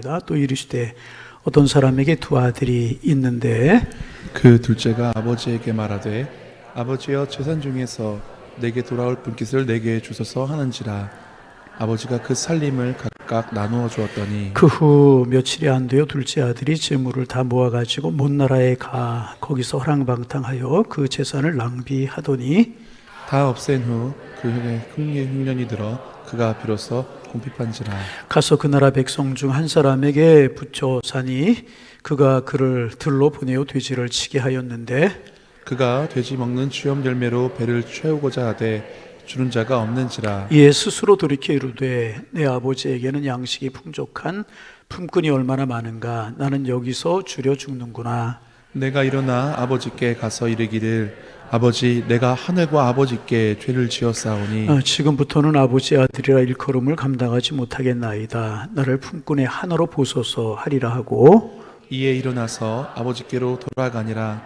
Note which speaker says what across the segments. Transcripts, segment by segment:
Speaker 1: 하였나이다. 또 이르시되 어떤 사람에게 두 아들이 있는데
Speaker 2: 그 둘째가 아버지에게 말하되 아버지여 재산 중에서 내게 돌아올 분깃을 내게 주소서 하는지라. 아버지가 그 살림을 각각 나누어 주었더니
Speaker 1: 그 후 며칠이 안 되어 둘째 아들이 재물을 다 모아가지고 먼 나라에 가 거기서 허랑방탕하여 그 재산을 낭비하더니
Speaker 2: 다 없앤 후 그 형의 흉년이 들어 그가 비로소 궁핍한지라.
Speaker 1: 가서 그 나라 백성 중 한 사람에게 붙여 사니 그가 그를 들로 보내어 돼지를 치게 하였는데
Speaker 2: 그가 돼지 먹는 주염 열매로 배를 채우고자 하되 주는 자가 없는지라.
Speaker 1: 이에 스스로 돌이켜 이르되 내 아버지에게는 양식이 풍족한 품꾼이 얼마나 많은가. 나는 여기서 줄여 죽는구나.
Speaker 2: 내가 일어나 아버지께 가서 이르기를 아버지 내가 하늘과 아버지께 죄를 지었사오니
Speaker 1: 지금부터는 아버지의 아들이라 일컬음을 감당하지 못하겠나이다. 나를 품꾼의 하나로 보소서 하리라 하고
Speaker 2: 이에 일어나서 아버지께로 돌아가니라.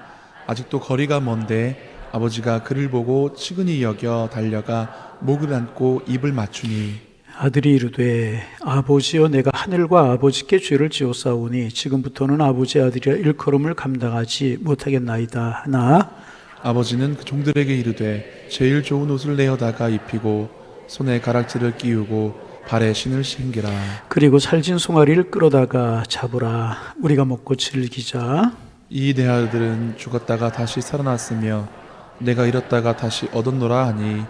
Speaker 2: 아직도 거리가 먼데 아버지가 그를 보고 측은히 여겨 달려가 목을 안고 입을 맞추니
Speaker 1: 아들이 이르되 아버지여 내가 하늘과 아버지께 죄를 지었사오니 지금부터는 아버지의 아들이라 일컬음을 감당하지 못하겠나이다 하나
Speaker 2: 아버지는 그 종들에게 이르되 제일 좋은 옷을 내어다가 입히고 손에 가락지를 끼우고 발에 신을 신기라.
Speaker 1: 그리고 살진 송아리를 끌어다가 잡으라. 우리가 먹고 즐기자.
Speaker 2: 이 내 아들은 죽었다가 다시 살아났으며 내가 잃었다가 다시 얻었노라 하니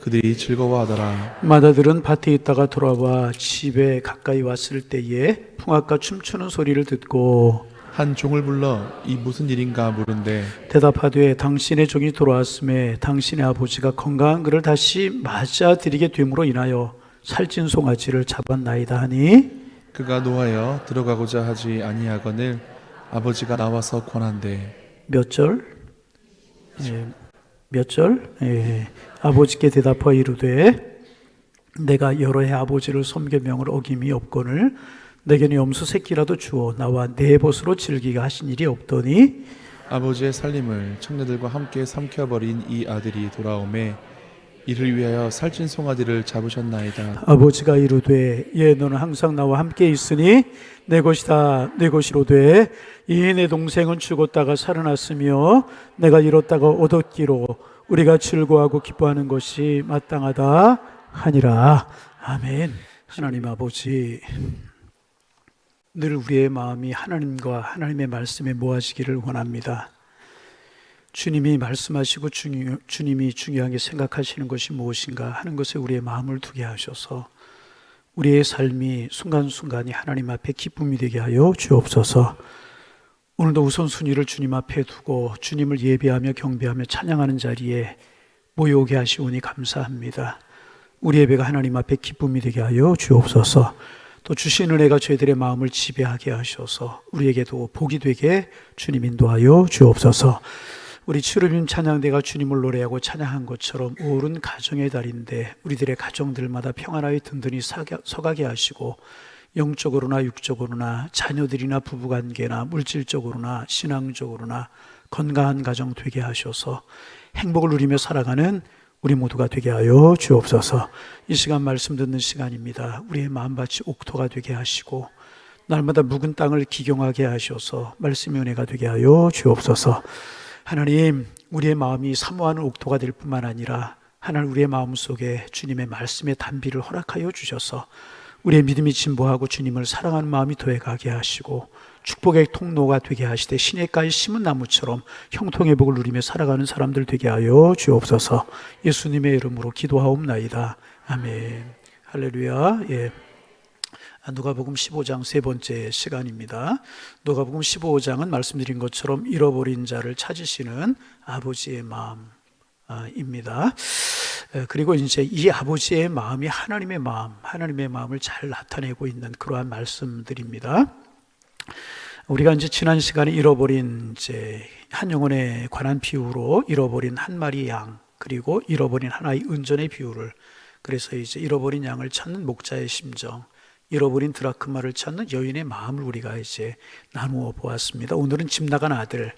Speaker 2: 그들이 즐거워하더라.
Speaker 1: 맏아들은 밭에 있다가 돌아와 집에 가까이 왔을 때에 풍악과 춤추는 소리를 듣고
Speaker 2: 한 종을 불러 이 무슨 일인가 물은데
Speaker 1: 대답하되 당신의 종이 돌아왔음에 당신의 아버지가 건강한 그를 다시 맞아들이게 됨으로 인하여 살찐 송아지를 잡았나이다 하니
Speaker 2: 그가 노하여 들어가고자 하지 아니하거늘 아버지가 나와서 권한대.
Speaker 1: 몇 절? 몇 절? 아버지께 대답하여 이르되 내가 여러 해 아버지를 섬겨 명을 어김이 없거늘 내게는 염소 새끼라도 주어 나와 내 벗으로 즐기게 하신 일이 없더니
Speaker 2: 아버지의 살림을 청년들과 함께 삼켜버린 이 아들이 돌아오매 이를 위하여 살찐 송아지를 잡으셨나이다.
Speaker 1: 아버지가 이르되 너는 항상 나와 함께 있으니 내 것이다 내 것이로되 이 내 동생은 죽었다가 살아났으며 내가 잃었다가 얻었기로 우리가 즐거워하고 기뻐하는 것이 마땅하다 하니라. 아멘. 하나님 아버지, 늘 우리의 마음이 하나님과 하나님의 말씀에 모아지기를 원합니다. 주님이 말씀하시고 주님이 중요하게 생각하시는 것이 무엇인가 하는 것에 우리의 마음을 두게 하셔서 우리의 삶이 순간순간이 하나님 앞에 기쁨이 되게 하여 주옵소서. 오늘도 우선순위를 주님 앞에 두고 주님을 예배하며 경배하며 찬양하는 자리에 모여오게 하시오니 감사합니다. 우리 예배가 하나님 앞에 기쁨이 되게 하여 주옵소서. 또 주신 은혜가 저희들의 마음을 지배하게 하셔서 우리에게도 복이 되게 주님 인도하여 주옵소서. 우리 cherubim 찬양대가 주님을 노래하고 찬양한 것처럼 오른 가정의 달인데 우리들의 가정들마다 평안하게 든든히 서가게 하시고 영적으로나 육적으로나 자녀들이나 부부관계나 물질적으로나 신앙적으로나 건강한 가정 되게 하셔서 행복을 누리며 살아가는 우리 모두가 되게 하여 주옵소서. 이 시간 말씀 듣는 시간입니다. 우리의 마음밭이 옥토가 되게 하시고 날마다 묵은 땅을 기경하게 하셔서 말씀의 은혜가 되게 하여 주옵소서. 하나님, 우리의 마음이 사모하는 옥토가 될 뿐만 아니라 하나님 우리의 마음속에 주님의 말씀의 단비를 허락하여 주셔서 우리의 믿음이 진보하고 주님을 사랑하는 마음이 더해가게 하시고 축복의 통로가 되게 하시되 시냇가에 심은 나무처럼 형통의 복을 누리며 살아가는 사람들 되게 하여 주옵소서. 예수님의 이름으로 기도하옵나이다. 아멘. 할렐루야. 누가복음 15장 세 번째 시간입니다. 누가복음 15장은 말씀드린 것처럼 잃어버린 자를 찾으시는 아버지의 마음입니다. 그리고 이제 이 아버지의 마음이 하나님의 마음을 잘 나타내고 있는 그러한 말씀들입니다. 우리가 이제 지난 시간에 잃어버린 이제 한 영혼에 관한 비유로 잃어버린 한 마리 양 그리고 잃어버린 하나의 은전의 비유를 그래서 이제 잃어버린 양을 찾는 목자의 심정, 잃어버린 드라크마를 찾는 여인의 마음을 우리가 이제 나누어 보았습니다. 오늘은 집 나간 아들,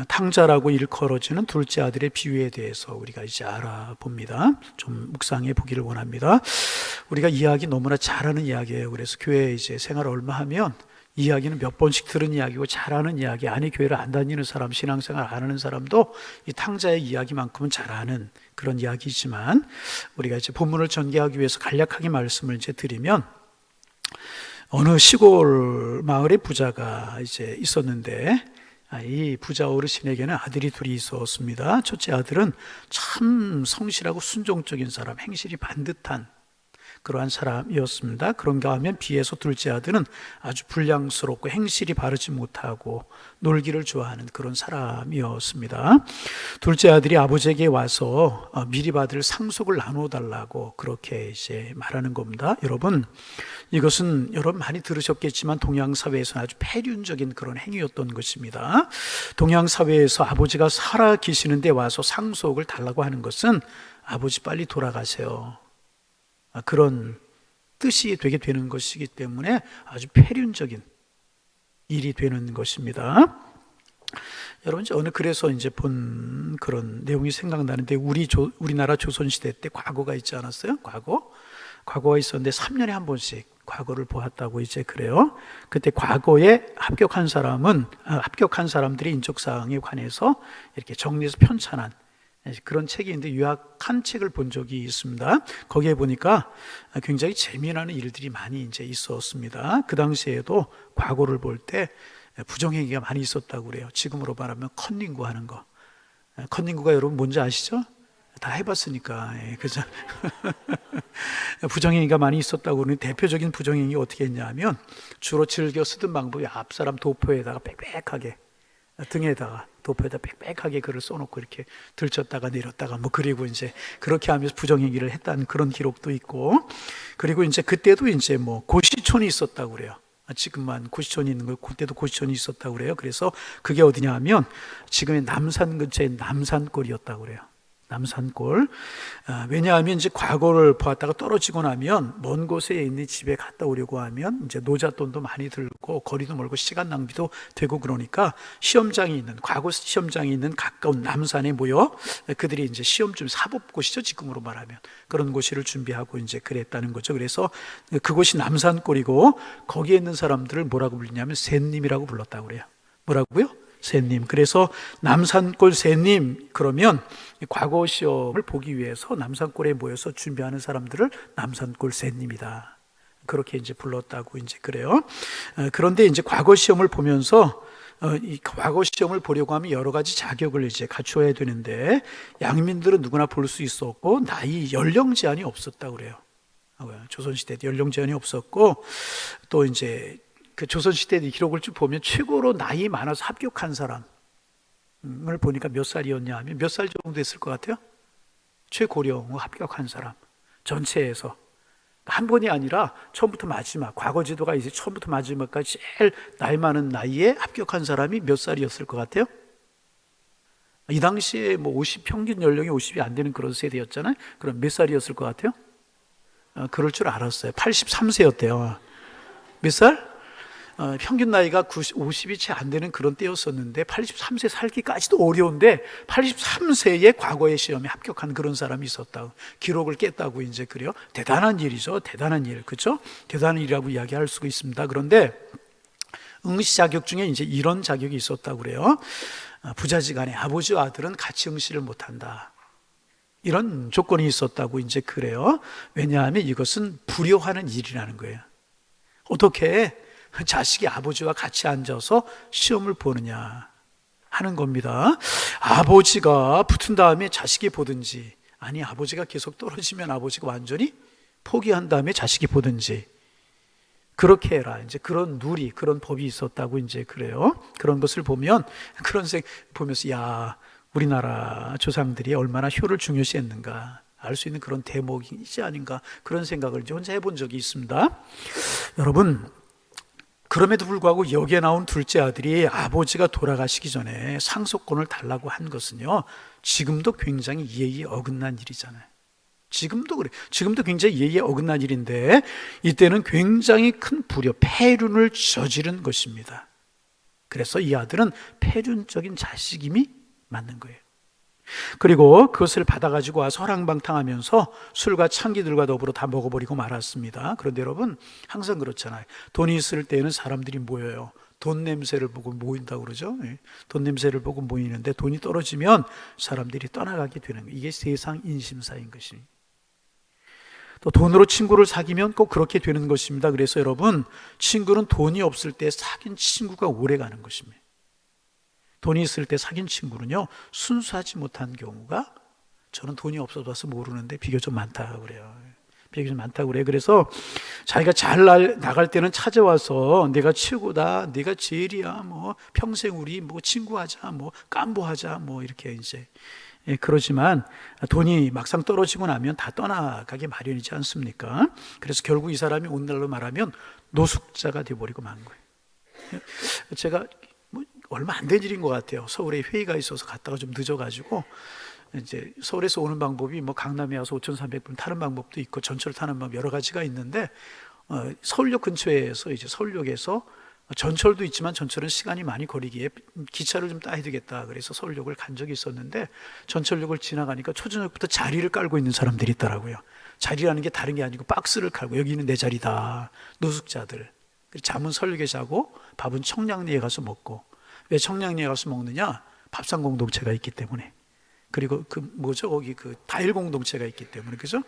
Speaker 1: 탕자라고 일컬어지는 둘째 아들의 비유에 대해서 우리가 이제 알아봅니다. 좀 묵상해 보기를 원합니다. 우리가 이야기 너무나 잘하는 이야기예요. 그래서 교회 이제 생활 얼마 하면 이야기는 몇 번씩 들은 이야기고 잘하는 이야기, 아니 교회를 안 다니는 사람, 신앙생활 안 하는 사람도 이 탕자의 이야기만큼은 잘하는 그런 이야기지만, 우리가 이제 본문을 전개하기 위해서 간략하게 말씀을 이제 드리면, 어느 시골 마을의 부자가 이제 있었는데, 이 부자 어르신에게는 아들이 둘이 있었습니다. 첫째 아들은 참 성실하고 순종적인 사람, 행실이 반듯한 그러한 사람이었습니다. 그런가 하면 비해서 둘째 아들은 아주 불량스럽고 행실이 바르지 못하고 놀기를 좋아하는 그런 사람이었습니다. 둘째 아들이 아버지에게 와서 미리 받을 상속을 나누어 달라고 그렇게 이제 말하는 겁니다. 여러분, 이것은 여러분 많이 들으셨겠지만 동양 사회에서는 아주 폐륜적인 그런 행위였던 것입니다. 동양 사회에서 아버지가 살아 계시는데 와서 상속을 달라고 하는 것은 아버지 빨리 돌아가세요, 그런 뜻이 되게 되는 것이기 때문에 아주 폐륜적인 일이 되는 것입니다. 여러분, 그래서 이제 본 그런 내용이 생각나는데, 우리나라 조선시대 때 과거가 있지 않았어요? 과거가 있었는데 3년에 한 번씩 과거를 보았다고 이제 그래요. 그때 과거에 합격한 사람들이 인적사항에 관해서 이렇게 정리해서 편찬한 그런 책이 있는데, 요약한 책을 본 적이 있습니다. 거기에 보니까 굉장히 재미나는 일들이 많이 이제 있었습니다. 그 당시에도 과거를 볼 때 부정행위가 많이 있었다고 그래요. 지금으로 말하면 컨닝구 하는 거. 컨닝구가 여러분 뭔지 아시죠? 다 해봤으니까. 그죠? 부정행위가 많이 있었다고 그러는데, 대표적인 부정행위가 어떻게 했냐면, 주로 즐겨 쓰던 방법이 앞사람 도포에다가 빽빽하게, 등에다가 도포에다 빽빽하게 글을 써놓고 이렇게 들쳤다가 내렸다가 그리고 이제 그렇게 하면서 부정행위를 했다는 그런 기록도 있고, 그리고 이제 그때도 이제 고시촌이 있었다고 그래요. 지금만 고시촌이 있는 걸 그때도 고시촌이 있었다고 그래요. 그래서 그게 어디냐 하면 지금의 남산 근처에 남산골이었다고 그래요. 남산골. 왜냐하면 이제 과거를 보았다가 떨어지고 나면 먼 곳에 있는 집에 갔다 오려고 하면 이제 노잣돈도 많이 들고 거리도 멀고 시간 낭비도 되고, 그러니까 과거 시험장이 있는 가까운 남산에 모여 그들이 이제 시험준 사법고시죠, 지금으로 말하면. 그런 고시를 준비하고 이제 그랬다는 거죠. 그래서 그곳이 남산골이고, 거기에 있는 사람들을 뭐라고 불리냐면 샌님이라고 불렀다고 그래요. 뭐라고요? 샌님. 그래서 남산골 샌님, 그러면 과거 시험을 보기 위해서 남산골에 모여서 준비하는 사람들을 남산골 샌님이다, 그렇게 이제 불렀다고 이제 그래요. 그런데 이제 과거 시험을 보면서 이 과거 시험을 보려고 하면 여러 가지 자격을 이제 갖추어야 되는데, 양민들은 누구나 볼 수 있었고 연령 제한이 없었다고 그래요. 조선시대 때 연령 제한이 없었고, 또 이제 그 조선시대 기록을 쭉 보면 최고로 나이 많아서 합격한 사람을 보니까 몇 살이었냐 하면, 몇 살 정도 됐을 것 같아요? 최고령 합격한 사람 전체에서 한 번이 아니라 처음부터 마지막, 과거 지도가 이제 처음부터 마지막까지 제일 나이 많은 나이에 합격한 사람이 몇 살이었을 것 같아요? 이 당시에 평균 연령이 50이 안 되는 그런 세대였잖아요. 그럼 몇 살이었을 것 같아요? 그럴 줄 알았어요. 83세였대요. 몇 살? 평균 나이가 50이 채 안 되는 그런 때였었는데 83세 살기까지도 어려운데 83세에 과거의 시험에 합격한 그런 사람이 있었다고, 기록을 깼다고 이제 그래요. 대단한 일이죠. 대단한 일. 그렇죠? 대단한 일이라고 이야기할 수가 있습니다. 그런데 응시 자격 중에 이제 이런 자격이 있었다고 그래요. 부자지간에 아버지와 아들은 같이 응시를 못한다, 이런 조건이 있었다고 이제 그래요. 왜냐하면 이것은 불효하는 일이라는 거예요. 어떻게 자식이 아버지와 같이 앉아서 시험을 보느냐 하는 겁니다. 아버지가 붙은 다음에 자식이 보든지, 아니 아버지가 계속 떨어지면 아버지가 완전히 포기한 다음에 자식이 보든지, 그렇게 해라, 이제 그런 누리, 그런 법이 있었다고 이제 그래요. 그런 것을 보면, 보면서 야, 우리나라 조상들이 얼마나 효를 중요시했는가 알 수 있는 그런 대목이지 아닌가, 그런 생각을 이제 혼자 해본 적이 있습니다. 여러분, 그럼에도 불구하고 여기에 나온 둘째 아들이 아버지가 돌아가시기 전에 상속권을 달라고 한 것은요, 지금도 굉장히 예의에 어긋난 일이잖아요. 지금도 그래. 지금도 굉장히 예의에 어긋난 일인데, 이때는 굉장히 큰 불효, 폐륜을 저지른 것입니다. 그래서 이 아들은 폐륜적인 자식임이 맞는 거예요. 그리고 그것을 받아가지고 와서 허랑방탕하면서 술과 창기들과 더불어 다 먹어버리고 말았습니다. 그런데 여러분, 항상 그렇잖아요. 돈이 있을 때는 사람들이 모여요. 돈 냄새를 보고 모인다고 그러죠. 돈 냄새를 보고 모이는데 돈이 떨어지면 사람들이 떠나가게 되는 거예요. 이게 세상 인심사인 것입니다. 또 돈으로 친구를 사귀면 꼭 그렇게 되는 것입니다. 그래서 여러분, 친구는 돈이 없을 때 사귄 친구가 오래 가는 것입니다. 돈이 있을 때 사귄 친구는요, 순수하지 못한 경우가, 저는 돈이 없어서 모르는데 비교적 많다고 그래요. 비교적 많다고 그래요. 그래서 자기가 잘 나갈 때는 찾아와서 내가 최고다, 내가 제일이야, 뭐 평생 우리 뭐 친구하자, 뭐 깜보하자, 뭐 이렇게 이제, 그러지만 돈이 막상 떨어지고 나면 다 떠나가게 마련이지 않습니까? 그래서 결국 이 사람이 오늘날로 말하면 노숙자가 되어버리고 만 거예요. 제가 뭐 얼마 안 된 일인 것 같아요. 서울에 회의가 있어서 갔다가 좀 늦어가지고, 이제 서울에서 오는 방법이 뭐 강남에 와서 5,300분 타는 방법도 있고 전철 타는 방법 여러 가지가 있는데, 서울역 근처에서 이제 서울역에서 전철도 있지만 전철은 시간이 많이 걸리기에 기차를 좀 따야 되겠다. 그래서 서울역을 간 적이 있었는데, 전철역을 지나가니까 초저녁부터 자리를 깔고 있는 사람들이 있더라고요. 자리라는 게 다른 게 아니고 박스를 깔고, 여기는 내 자리다. 노숙자들. 잠은 서울역에 자고 밥은 청량리에 가서 먹고. 왜 청량리에 가서 먹느냐? 밥상 공동체가 있기 때문에. 그리고 거기 다일 공동체가 있기 때문에. 그죠?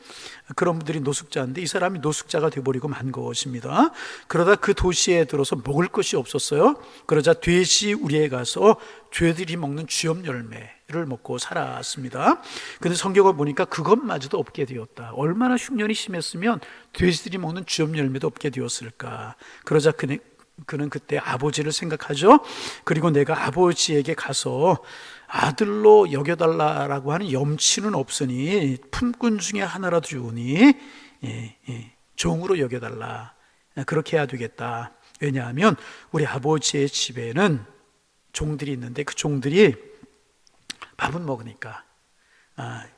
Speaker 1: 그런 분들이 노숙자인데, 이 사람이 노숙자가 되어버리고 만 것입니다. 그러다 그 도시에 들어서 먹을 것이 없었어요. 그러자 돼지 우리에 가서 죄들이 먹는 쥐염 열매를 먹고 살았습니다. 근데 성경을 보니까 그것마저도 없게 되었다. 얼마나 흉년이 심했으면 돼지들이 먹는 쥐염 열매도 없게 되었을까. 그러자 그는 그때 아버지를 생각하죠. 그리고 내가 아버지에게 가서 아들로 여겨달라고 하는 염치는 없으니 품꾼 중에 하나라도 주우니 종으로 여겨달라. 그렇게 해야 되겠다. 왜냐하면 우리 아버지의 집에는 종들이 있는데, 그 종들이 밥은 먹으니까,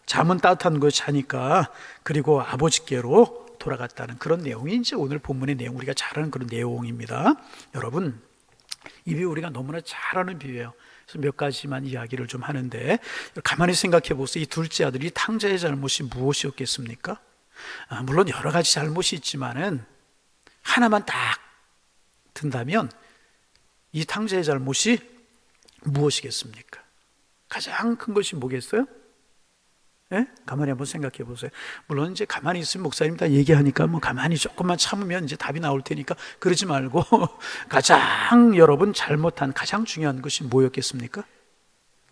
Speaker 1: 잠은 따뜻한 거 자니까, 그리고 아버지께로 돌아갔다는 그런 내용이 이제 오늘 본문의 내용, 우리가 잘 아는 그런 내용입니다. 여러분, 이 비유 우리가 너무나 잘 아는 비유예요. 그래서 몇 가지만 이야기를 좀 하는데, 가만히 생각해 보세요. 이 둘째 아들이 탕자의 잘못이 무엇이었겠습니까? 물론 여러 가지 잘못이 있지만은 하나만 딱 든다면 이 탕자의 잘못이 무엇이겠습니까? 가장 큰 것이 뭐겠어요? 예? 가만히 한번 생각해 보세요. 물론 이제 가만히 있으면 목사님 다 얘기하니까 뭐 가만히 조금만 참으면 이제 답이 나올 테니까 그러지 말고, 가장 여러분 잘못한 가장 중요한 것이 뭐였겠습니까?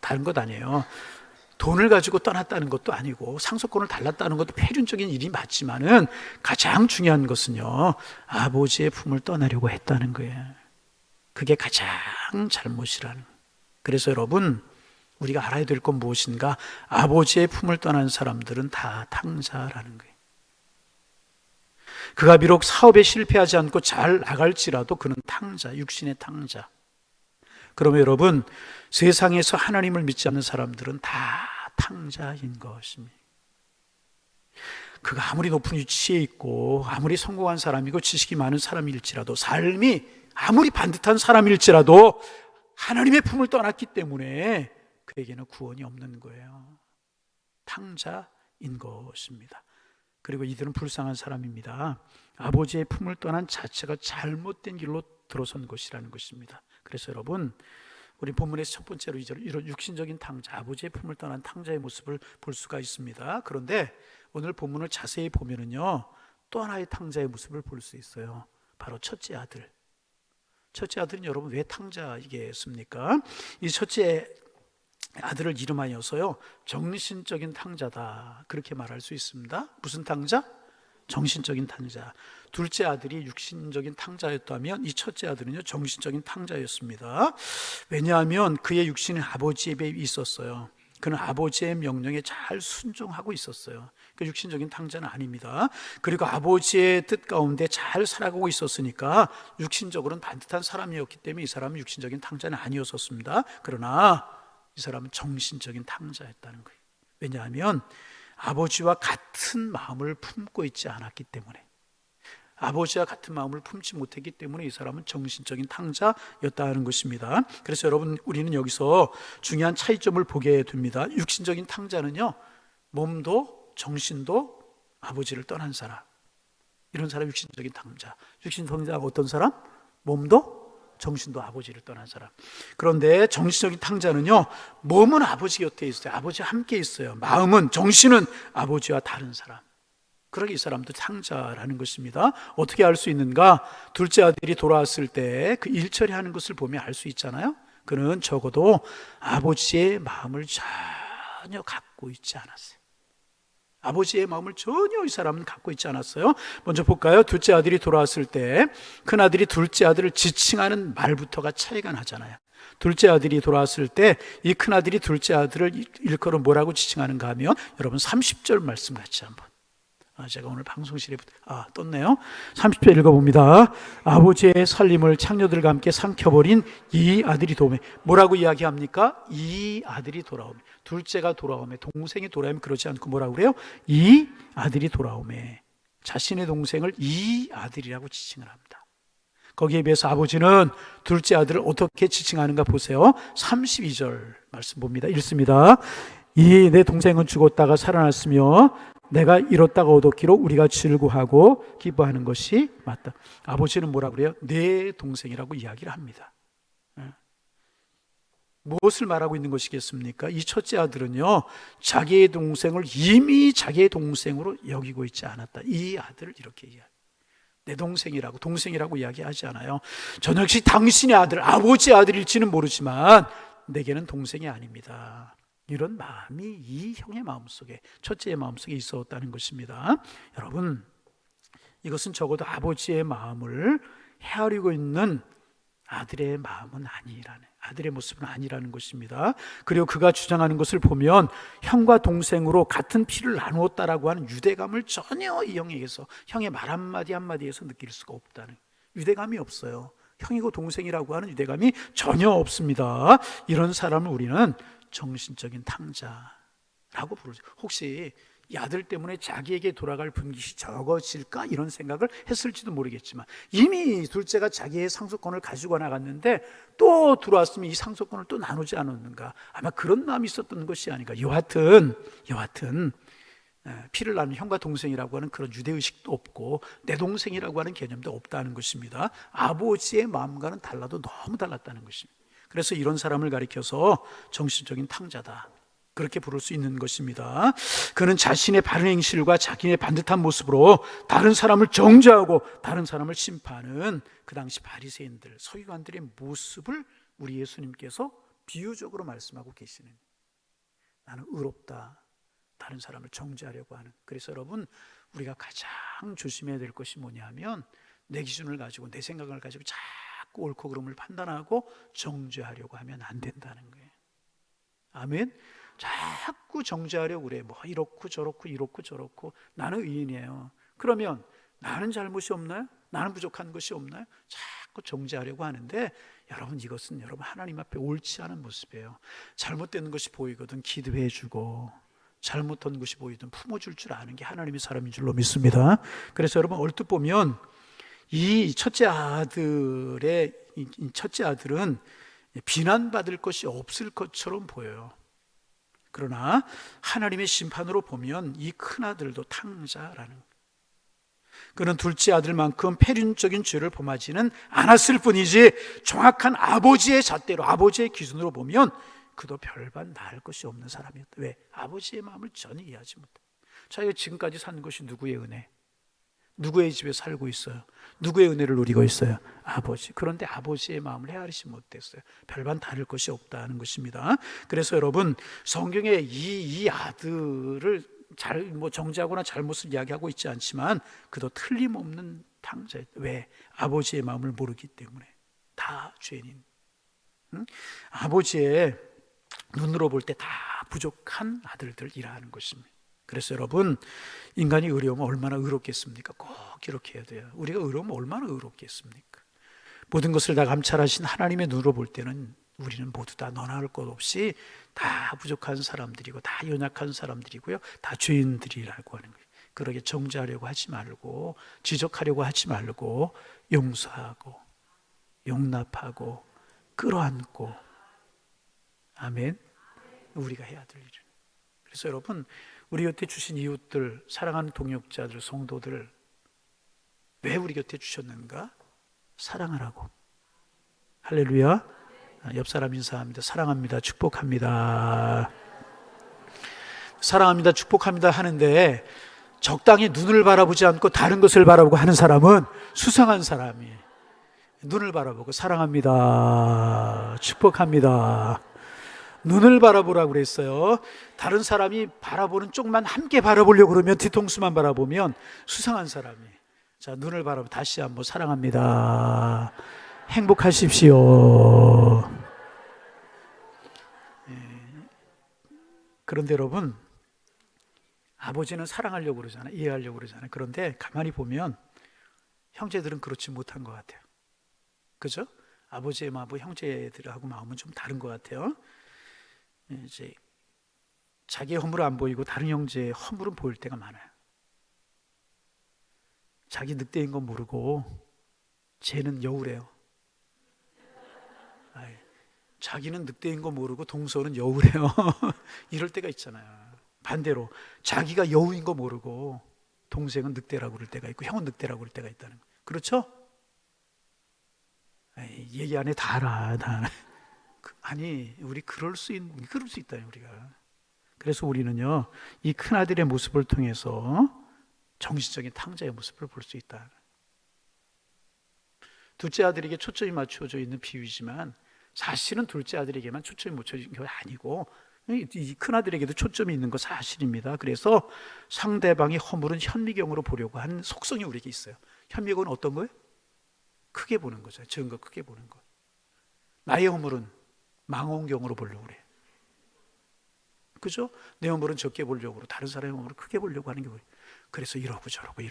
Speaker 1: 다른 것 아니에요. 돈을 가지고 떠났다는 것도 아니고 상속권을 달랐다는 것도 폐륜적인 일이 맞지만은, 가장 중요한 것은요, 아버지의 품을 떠나려고 했다는 거예요. 그게 가장 잘못이라는. 그래서 여러분, 우리가 알아야 될 건 무엇인가? 아버지의 품을 떠난 사람들은 다 탕자라는 거예요. 그가 비록 사업에 실패하지 않고 잘 나갈지라도 그는 탕자, 육신의 탕자. 그러면 여러분, 세상에서 하나님을 믿지 않는 사람들은 다 탕자인 것입니다. 그가 아무리 높은 위치에 있고 아무리 성공한 사람이고 지식이 많은 사람일지라도, 삶이 아무리 반듯한 사람일지라도 하나님의 품을 떠났기 때문에 그에게는 구원이 없는 거예요. 탕자인 것입니다. 그리고 이들은 불쌍한 사람입니다. 아버지의 품을 떠난 자체가 잘못된 길로 들어선 것이라는 것입니다. 그래서 여러분, 우리 본문에서 첫 번째로 이런 육신적인 탕자, 아버지의 품을 떠난 탕자의 모습을 볼 수가 있습니다. 그런데 오늘 본문을 자세히 보면은요, 또 하나의 탕자의 모습을 볼 수 있어요. 바로 첫째 아들. 첫째 아들은 여러분 왜 탕자이겠습니까? 이 첫째 아들을 이름하여서요, 정신적인 탕자다, 그렇게 말할 수 있습니다. 무슨 탕자? 정신적인 탕자. 둘째 아들이 육신적인 탕자였다면 이 첫째 아들은요, 정신적인 탕자였습니다. 왜냐하면 그의 육신은 아버지의 입에 있었어요. 그는 아버지의 명령에 잘 순종하고 있었어요. 그 육신적인 탕자는 아닙니다. 그리고 아버지의 뜻 가운데 잘 살아가고 있었으니까 육신적으로는 반듯한 사람이었기 때문에 이 사람은 육신적인 탕자는 아니었었습니다. 그러나 이 사람은 정신적인 탕자였다는 거예요. 왜냐하면 아버지와 같은 마음을 품고 있지 않았기 때문에, 아버지와 같은 마음을 품지 못했기 때문에 이 사람은 정신적인 탕자였다는 것입니다. 그래서 여러분, 우리는 여기서 중요한 차이점을 보게 됩니다. 육신적인 탕자는요, 몸도 정신도 아버지를 떠난 사람, 이런 사람 육신적인 탕자. 육신적인 탕자가 어떤 사람? 몸도 정신도 아버지를 떠난 사람. 그런데 정신적인 탕자는요, 몸은 아버지 곁에 있어요. 아버지와 함께 있어요. 마음은, 정신은 아버지와 다른 사람. 그러기 이 사람도 탕자라는 것입니다. 어떻게 알 수 있는가? 둘째 아들이 돌아왔을 때 그 일처리 하는 것을 보면 알 수 있잖아요. 그는 적어도 아버지의 마음을 전혀 갖고 있지 않았어요. 아버지의 마음을 전혀 이 사람은 갖고 있지 않았어요. 먼저 볼까요? 둘째 아들이 돌아왔을 때 큰아들이 둘째 아들을 지칭하는 말부터가 차이가 나잖아요. 둘째 아들이 돌아왔을 때 이 큰아들이 둘째 아들을 일컬어 뭐라고 지칭하는가 하면, 여러분 30절 말씀 같이 한번, 제가 오늘 방송실에 떴네요. 30절 읽어봅니다. 아버지의 살림을 창녀들과 함께 삼켜버린 이 아들이 돌아오매. 뭐라고 이야기합니까? 이 아들이 돌아오매. 둘째가 돌아오매, 동생이 돌아오매. 그러지 않고 뭐라고 그래요? 이 아들이 돌아오매. 자신의 동생을 이 아들이라고 지칭을 합니다. 거기에 비해서 아버지는 둘째 아들을 어떻게 지칭하는가 보세요. 32절 말씀 봅니다. 읽습니다. 이 내 동생은 죽었다가 살아났으며 내가 잃었다가 얻었기로 우리가 즐거워하고 기뻐하는 것이 맞다. 아버지는 뭐라 그래요? 내 동생이라고 이야기를 합니다. 무엇을 말하고 있는 것이겠습니까? 이 첫째 아들은요, 자기의 동생을 이미 자기의 동생으로 여기고 있지 않았다. 이 아들을 이렇게 이야기해요. 내 동생이라고, 동생이라고 이야기하지 않아요. 저는 역시 당신의 아들, 아버지의 아들일지는 모르지만 내게는 동생이 아닙니다. 이런 마음이 이 형의 마음속에, 첫째의 마음속에 있었다는 것입니다. 여러분, 이것은 적어도 아버지의 마음을 헤아리고 있는 아들의 마음은 아니라는, 아들의 모습은 아니라는 것입니다. 그리고 그가 주장하는 것을 보면 형과 동생으로 같은 피를 나누었다라고 하는 유대감을 전혀 이 형에게서, 형의 말 한마디 한마디에서 느낄 수가 없다는, 유대감이 없어요. 형이고 동생이라고 하는 유대감이 전혀 없습니다. 이런 사람을 우리는 정신적인 탕자라고 부르죠. 혹시 이 아들 때문에 자기에게 돌아갈 분깃이 적어질까 이런 생각을 했을지도 모르겠지만, 이미 둘째가 자기의 상속권을 가지고 나갔는데 또 들어왔으면 이 상속권을 또 나누지 않았는가, 아마 그런 마음이 있었던 것이 아닌가. 여하튼 피를 나눈 형과 동생이라고 하는 그런 유대의식도 없고 내 동생이라고 하는 개념도 없다는 것입니다. 아버지의 마음과는 달라도 너무 달랐다는 것입니다. 그래서 이런 사람을 가리켜서 정신적인 탕자다, 그렇게 부를 수 있는 것입니다. 그는 자신의 바른 행실과 자기의 반듯한 모습으로 다른 사람을 정죄하고 다른 사람을 심판하는 그 당시 바리새인들, 서기관들의 모습을 우리 예수님께서 비유적으로 말씀하고 계시는, 나는 의롭다, 다른 사람을 정죄하려고 하는. 그래서 여러분, 우리가 가장 조심해야 될 것이 뭐냐면, 내 기준을 가지고, 내 생각을 가지고 자꾸 옳고 그름을 판단하고 정죄하려고 하면 안 된다는 거예요. 아멘. 자꾸 정죄하려고 그래. 뭐 이렇고 저렇고 이렇고 저렇고, 나는 의인이에요. 그러면 나는 잘못이 없나요? 나는 부족한 것이 없나요? 자꾸 정죄하려고 하는데, 여러분, 이것은 여러분 하나님 앞에 옳지 않은 모습이에요. 잘못된 것이 보이거든 기도해주고, 잘못한 것이 보이든 품어줄 줄 아는 게 하나님의 사람인 줄로 믿습니다. 그래서 여러분, 얼핏 보면 이 첫째 아들은 비난받을 것이 없을 것처럼 보여요. 그러나 하나님의 심판으로 보면 이 큰아들도 탕자라는, 그는 둘째 아들만큼 폐륜적인 죄를 범하지는 않았을 뿐이지, 정확한 아버지의 잣대로, 아버지의 기준으로 보면 그도 별반 나을 것이 없는 사람이었다. 왜? 아버지의 마음을 전혀 이해하지 못해. 자기가 지금까지 산 것이 누구의 은혜? 누구의 집에 살고 있어요? 누구의 은혜를 누리고 있어요? 아버지. 그런데 아버지의 마음을 헤아리지 못했어요. 별반 다를 것이 없다는 것입니다. 그래서 여러분, 성경에 이 아들을 정죄하거나 잘못을 이야기하고 있지 않지만 그도 틀림없는 탕자였다. 왜? 아버지의 마음을 모르기 때문에. 다 죄인인. 아버지의 눈으로 볼 때 다 부족한 아들들이라는 것입니다. 그래서 여러분, 인간이 의로우면 얼마나 의롭겠습니까? 꼭 이렇게 해야 돼요. 우리가 의로우면 얼마나 의롭겠습니까? 모든 것을 다 감찰하신 하나님의 눈으로 볼 때는 우리는 모두 다 너나 할 것 없이 다 부족한 사람들이고 다 연약한 사람들이고요, 다 죄인들이라고 하는 거예요. 그러게 정죄하려고 하지 말고, 지적하려고 하지 말고, 용서하고 용납하고 끌어안고, 아멘. 우리가 해야 될 일은. 그래서 여러분, 우리 곁에 주신 이웃들, 사랑하는 동역자들, 성도들, 왜 우리 곁에 주셨는가? 사랑하라고. 할렐루야. 옆 사람 인사합니다. 사랑합니다. 축복합니다. 사랑합니다. 축복합니다 하는데 적당히 눈을 바라보지 않고 다른 것을 바라보고 하는 사람은 수상한 사람이에요. 눈을 바라보고 사랑합니다. 축복합니다. 눈을 바라보라고 그랬어요. 다른 사람이 바라보는 쪽만 함께 바라보려고 그러면, 뒤통수만 바라보면 수상한 사람이에요. 자, 눈을 바라보고 다시 한번 사랑합니다. 행복하십시오. 그런데 여러분, 아버지는 사랑하려고 그러잖아요. 이해하려고 그러잖아요. 그런데 가만히 보면 형제들은 그렇지 못한 것 같아요. 그죠? 아버지의 마음과 형제들하고 마음은 좀 다른 것 같아요. 이제 자기의 허물은 안 보이고 다른 형제의 허물은 보일 때가 많아요. 자기 늑대인 건 모르고 쟤는 여우래요. 자기는 늑대인 거 모르고 동서는 여우래요. 이럴 때가 있잖아요. 반대로 자기가 여우인 거 모르고 동생은 늑대라고 그럴 때가 있고 형은 늑대라고 그럴 때가 있다는 거. 그렇죠? 얘기 안 해. 다 알아. 다 알아. 아니, 우리 그럴 수 있다, 우리가. 그래서 우리는요, 이 큰아들의 모습을 통해서 정신적인 탕자의 모습을 볼 수 있다. 둘째 아들에게 초점이 맞춰져 있는 비유이지만 사실은 둘째 아들에게만 초점이 맞춰진 게 아니고 이 큰아들에게도 초점이 있는 거 사실입니다. 그래서 상대방의 허물은 현미경으로 보려고 하는 속성이 우리에게 있어요. 현미경은 어떤 거예요? 크게 보는 거죠. 적은 거 크게 보는 거. 나의 허물은 망원경으로 보려고 그래요. 그죠? 내 허물은 적게 보려고 그러고 다른 사람의 허물을 크게 보려고 하는 게 뭐예요? 그래서 이러고 저러고.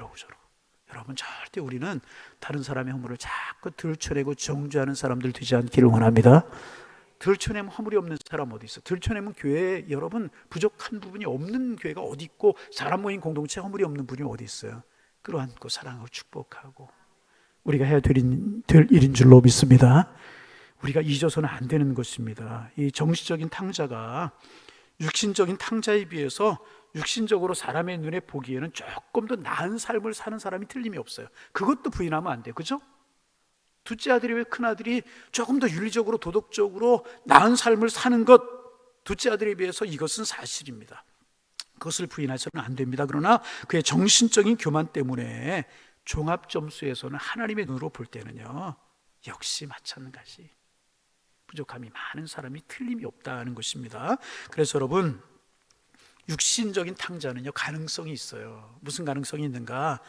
Speaker 1: 여러분, 절대 우리는 다른 사람의 허물을 자꾸 들춰내고 정죄하는 사람들 되지 않기를 원합니다. 들춰내면 허물이 없는 사람 어디 있어? 들춰내면 교회에 여러분 부족한 부분이 없는 교회가 어디 있고, 사람 모임 공동체 허물이 없는 분이 어디 있어요? 끌어안고 사랑하고 축복하고 우리가 해야 될 일인 줄로 믿습니다. 우리가 잊어서는 안 되는 것입니다. 이 정신적인 탕자가 육신적인 탕자에 비해서 육신적으로 사람의 눈에 보기에는 조금 더 나은 삶을 사는 사람이 틀림이 없어요. 그것도 부인하면 안 돼요. 그죠? 둘째 아들이 왜 큰아들이 조금 더 윤리적으로 도덕적으로 나은 삶을 사는 것, 둘째 아들에 비해서 이것은 사실입니다. 그것을 부인해서는 안 됩니다. 그러나 그의 정신적인 교만 때문에 종합점수에서는 하나님의 눈으로 볼 때는요, 역시 마찬가지 부족함이 많은 사람이 틀림이 없다는 것입니다. 그래서 여러분, 육신적인 탕자는요, 가능성이 있어요. 무슨 가능성이 있는가?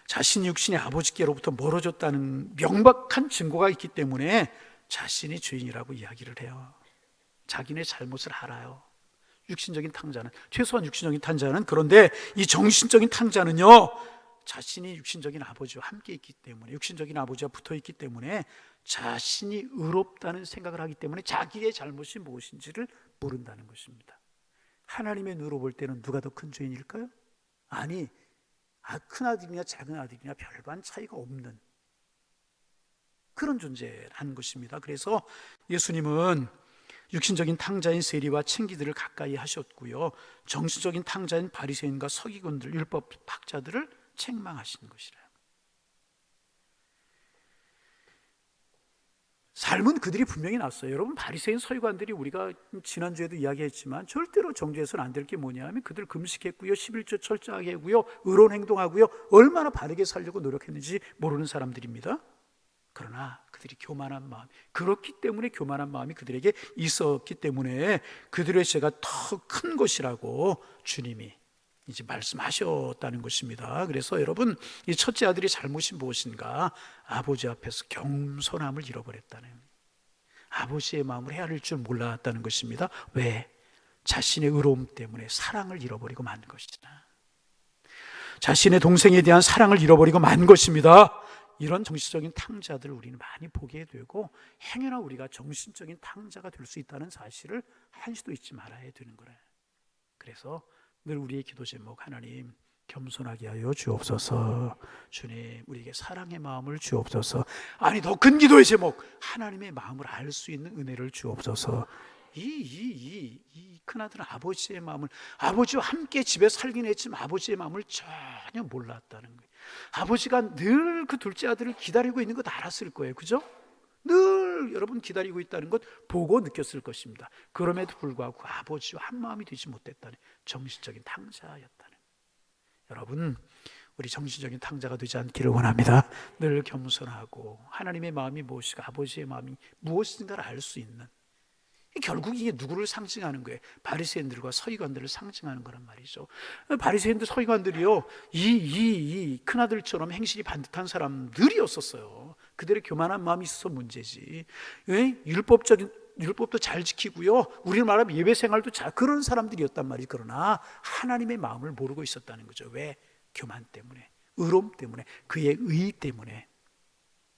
Speaker 1: 자신이 육신의 아버지께로부터 멀어졌다는 명백한 증거가 있기 때문에 자신이 죄인이라고 이야기를 해요. 자기네 잘못을 알아요. 육신적인 탕자는, 최소한 육신적인 탕자는. 그런데 이 정신적인 탕자는요, 자신이 육신적인 아버지와 함께 있기 때문에, 육신적인 아버지와 붙어 있기 때문에 자신이 의롭다는 생각을 하기 때문에 자기의 잘못이 무엇인지를 모른다는 것입니다. 하나님의 눈으로 볼 때는 누가 더 큰 죄인일까요? 아니, 큰 아들이냐 작은 아들이냐 별반 차이가 없는 그런 존재라는 것입니다. 그래서 예수님은 육신적인 탕자인 세리와 청기들을 가까이 하셨고요, 정신적인 탕자인 바리새인과 서기관들, 율법 학자들을 책망하신 것이라. 삶은 그들이 분명히 났어요. 여러분, 바리새인 서기관들이 우리가 지난주에도 이야기했지만 절대로 정죄해서는 안 될 게 뭐냐면 그들 금식했고요, 11조 철저하게 하고요, 의로운 행동하고요, 얼마나 바르게 살려고 노력했는지 모르는 사람들입니다. 그러나 그들이 교만한 마음, 그렇기 때문에 교만한 마음이 그들에게 있었기 때문에 그들의 죄가 더 큰 것이라고 주님이 이제 말씀하셨다는 것입니다. 그래서 여러분, 이 첫째 아들의 잘못이 무엇인가? 아버지 앞에서 겸손함을 잃어버렸다는, 아버지의 마음을 헤아릴 줄 몰랐다는 것입니다. 왜? 자신의 의로움 때문에 사랑을 잃어버리고 만 것이다. 자신의 동생에 대한 사랑을 잃어버리고 만 것입니다. 이런 정신적인 탕자들을 우리는 많이 보게 되고, 행여나 우리가 정신적인 탕자가 될 수 있다는 사실을 한시도 잊지 말아야 되는 거예요. 그래서 늘 우리의 기도 제목, 하나님 겸손하게 하여 주옵소서. 주님, 우리에게 사랑의 마음을 주옵소서. 아니, 더 큰 기도의 제목, 하나님의 마음을 알 수 있는 은혜를 주옵소서. 이 큰아들은 아버지의 마음을, 아버지와 함께 집에 살긴 했지만 아버지의 마음을 전혀 몰랐다는 거예요. 아버지가 늘 그 둘째 아들을 기다리고 있는 것 알았을 거예요. 그죠? 늘 여러분 기다리고 있다는 것 보고 느꼈을 것입니다. 그럼에도 불구하고 아버지와 한 마음이 되지 못했다는, 정신적인 탕자였다는. 여러분, 우리 정신적인 탕자가 되지 않기를 원합니다. 늘 겸손하고 하나님의 마음이 무엇이고 아버지의 마음이 무엇인가를 알 수 있는, 결국 이게 누구를 상징하는 거예요? 바리새인들과 서기관들을 상징하는 거란 말이죠. 바리새인들, 서기관들이요, 이 큰아들처럼 행실이 반듯한 사람들이었었어요. 그들의 교만한 마음이 있어서 문제지. 율법도 잘 지키고요, 우리를 말하면 예배 생활도 잘, 그런 사람들이었단 말이에요. 그러나 하나님의 마음을 모르고 있었다는 거죠. 왜? 교만 때문에, 의로움 때문에, 그의 의 때문에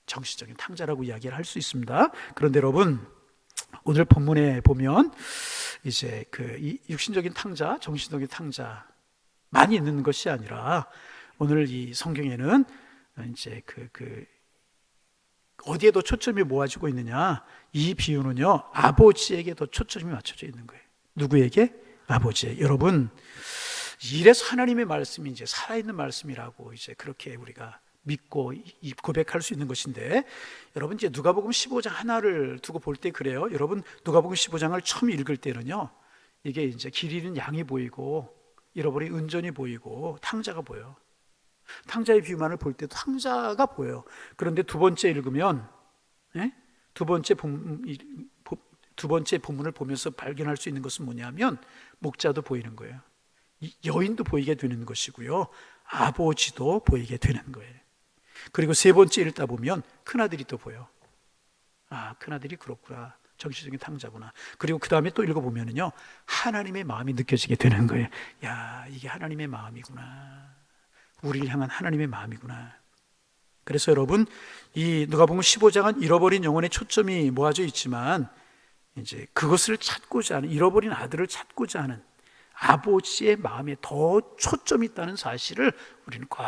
Speaker 1: 정신적인 탕자라고 이야기를 할 수 있습니다. 그런데 여러분, 오늘 본문에 보면 이제 이 육신적인 탕자, 정신적인 탕자 많이 있는 것이 아니라, 오늘 이 성경에는 이제 어디에 더 초점이 모아지고 있느냐, 이 비유는요, 아버지에게 더 초점이 맞춰져 있는 거예요. 누구에게? 아버지에. 여러분, 이래서 하나님의 말씀이 이제 살아있는 말씀이라고 이제 그렇게 우리가 믿고 고백할 수 있는 것인데, 여러분 이제 누가복음 15장 하나를 두고 볼 때 그래요. 여러분, 누가복음 15장을 처음 읽을 때는요, 이게 이제 길 잃은 양이 보이고 잃어버린 은전이 보이고 탕자가 보여요. 탕자의 비유만을 볼 때도 탕자가 보여요. 그런데 두 번째 읽으면, 두 번째 본문을 보면서 발견할 수 있는 것은 뭐냐면, 목자도 보이는 거예요. 여인도 보이게 되는 것이고요, 아버지도 보이게 되는 거예요. 그리고 세 번째 읽다 보면 큰아들이 또 보여. 아, 큰아들이 그렇구나, 정신적인 탕자구나. 그리고 그 다음에 또 읽어보면은요, 하나님의 마음이 느껴지게 되는 거예요. 야, 이게 하나님의 마음이구나, 우리를 향한 하나님의 마음이구나. 그래서 여러분, 이 누가복음 15장은 잃어버린 영혼의 초점이 모아져 있지만, 이제 그것을 찾고자 하는, 잃어버린 아들을 찾고자 하는 아버지의 마음에 더 초점이 있다는 사실을 우리는 꼭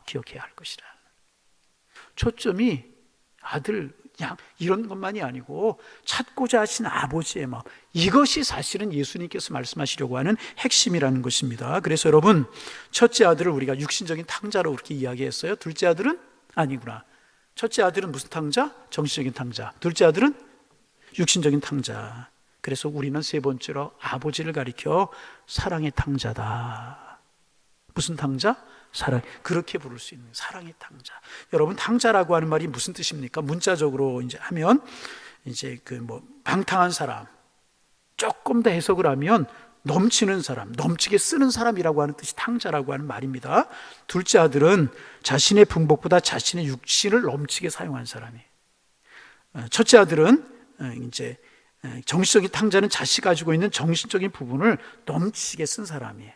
Speaker 1: 기억해야 할 것이라. 초점이 아들, 양 이런 것만이 아니고 찾고자 하신 아버지의 마음, 이것이 사실은 예수님께서 말씀하시려고 하는 핵심이라는 것입니다. 그래서 여러분, 첫째 아들을 우리가 육신적인 탕자로 그렇게 이야기했어요. 둘째 아들은 아니구나. 첫째 아들은 무슨 탕자? 정신적인 탕자. 둘째 아들은 육신적인 탕자. 그래서 우리는 세 번째로 아버지를 가리켜 사랑의 탕자다. 무슨 탕자? 사랑. 그렇게 부를 수 있는 사랑의 탕자. 여러분, 탕자라고 하는 말이 무슨 뜻입니까? 문자적으로 이제 하면, 이제 방탕한 사람, 조금 더 해석을 하면 넘치는 사람, 넘치게 쓰는 사람이라고 하는 뜻이 탕자라고 하는 말입니다. 둘째 아들은 자신의 분복보다 자신의 육신을 넘치게 사용한 사람이에요. 첫째 아들은 이제 정신적인 탕자는 자신이 가지고 있는 정신적인 부분을 넘치게 쓴 사람이에요.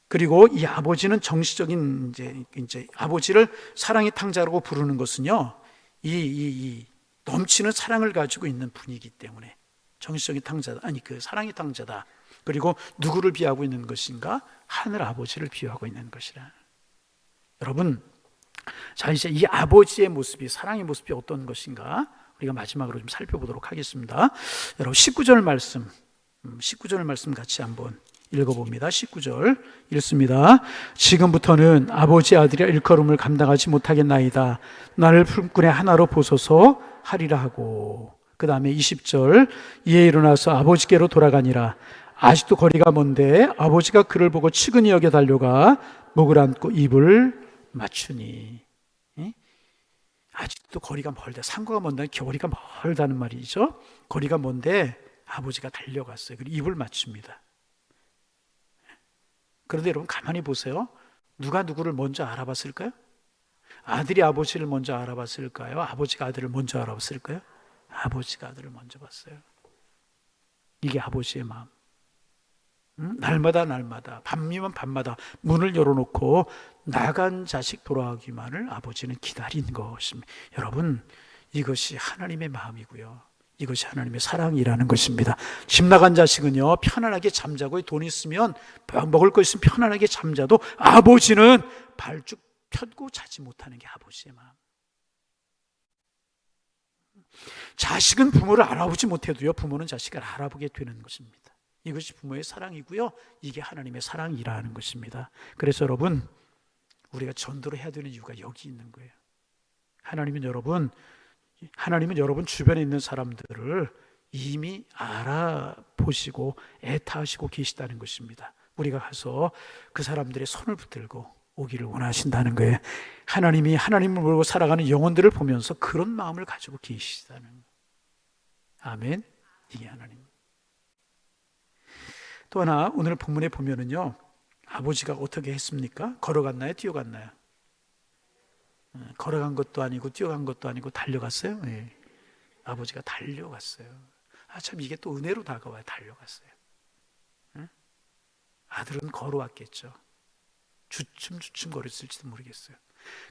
Speaker 1: 그리고 이 아버지는 정신적인 이제 아버지를 사랑의 탕자라고 부르는 것은요, 이 넘치는 사랑을 가지고 있는 분이기 때문에 정신적인 탕자다, 사랑의 탕자다. 그리고 누구를 비하고 있는 것인가? 하늘 아버지를 비하고 있는 것이라. 여러분, 자, 이제 이 아버지의 모습이, 사랑의 모습이 어떤 것인가? 우리가 마지막으로 좀 살펴보도록 하겠습니다. 여러분, 19절 말씀 같이 한번 읽어봅니다. 19절 읽습니다. 지금부터는 아버지 아들의 일컬음을 감당하지 못하겠나이다. 나를 품꾼의 하나로 보소서 하리라 하고, 그 다음에 20절, 이에 일어나서 아버지께로 돌아가니라. 아직도 거리가 먼데 아버지가 그를 보고 측은히 여겨 달려가 목을 안고 입을 맞추니. 아직도 거리가 멀다. 상고가 먼다는 거리가 멀다는 말이죠. 거리가 먼데 아버지가 달려갔어요. 그리고 입을 맞춥니다. 그런데 여러분, 가만히 보세요. 누가 누구를 먼저 알아봤을까요? 아들이 아버지를 먼저 알아봤을까요? 아버지가 아들을 먼저 알아봤을까요? 아버지가 아들을 먼저 봤어요. 이게 아버지의 마음. 날마다 밤이면 밤마다 문을 열어놓고 나간 자식 돌아오기만을 아버지는 기다린 것입니다. 여러분, 이것이 하나님의 마음이고요, 이것이 하나님의 사랑이라는 것입니다. 집 나간 자식은요, 편안하게 잠자고 돈 있으면 먹을 거 있으면 편안하게 잠자도 아버지는 발쭉 펴고 자지 못하는 게 아버지의 마음. 자식은 부모를 알아보지 못해도요, 부모는 자식을 알아보게 되는 것입니다. 이것이 부모의 사랑이고요, 이게 하나님의 사랑이라는 것입니다. 그래서 여러분, 우리가 전도를 해야 되는 이유가 여기 있는 거예요. 하나님은 여러분 주변에 있는 사람들을 이미 알아보시고 애타하시고 계시다는 것입니다. 우리가 가서 그 사람들의 손을 붙들고 오기를 원하신다는 거예요. 하나님이 하나님을 모르고 살아가는 영혼들을 보면서 그런 마음을 가지고 계시다는 거예요. 아멘. 이게 하나님. 또 하나 오늘 본문에 보면은요, 아버지가 어떻게 했습니까? 걸어갔나요? 뛰어갔나요? 걸어간 것도 아니고 뛰어간 것도 아니고 달려갔어요. 네. 아버지가 달려갔어요. 참 이게 또 은혜로 다가와요. 달려갔어요. 아들은 걸어왔겠죠. 주춤주춤 거렸을지도 모르겠어요.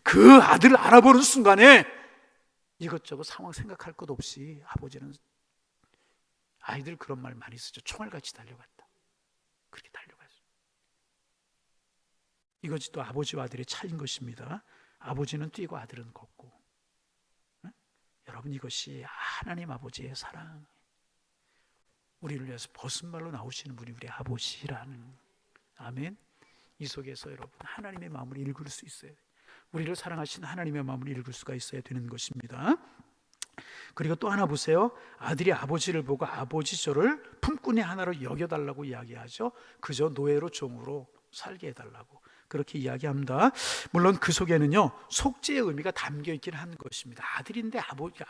Speaker 1: 그 아들을 알아보는 순간에 이것저것 상황 생각할 것 없이 아버지는, 아이들 그런 말 많이 쓰죠. 총알같이 달려갔다. 그렇게 달려갔어요. 이것이 또 아버지와 아들의 차이인 것입니다. 아버지는 뛰고 아들은 걷고. 여러분, 이것이 하나님 아버지의 사랑. 우리를 위해서 벗은말로 나오시는 분이 우리 아버지라는. 아멘. 이 속에서 여러분 하나님의 마음을 읽을 수 있어요. 우리를 사랑하시는 하나님의 마음을 읽을 수가 있어야 되는 것입니다. 그리고 또 하나 보세요. 아들이 아버지를 보고 아버지 저를 품꾼의 하나로 여겨달라고 이야기하죠. 그저 노예로 종으로 살게 해달라고 그렇게 이야기합니다. 물론 그 속에는요, 속죄의 의미가 담겨 있긴 한 것입니다. 아들인데 아버지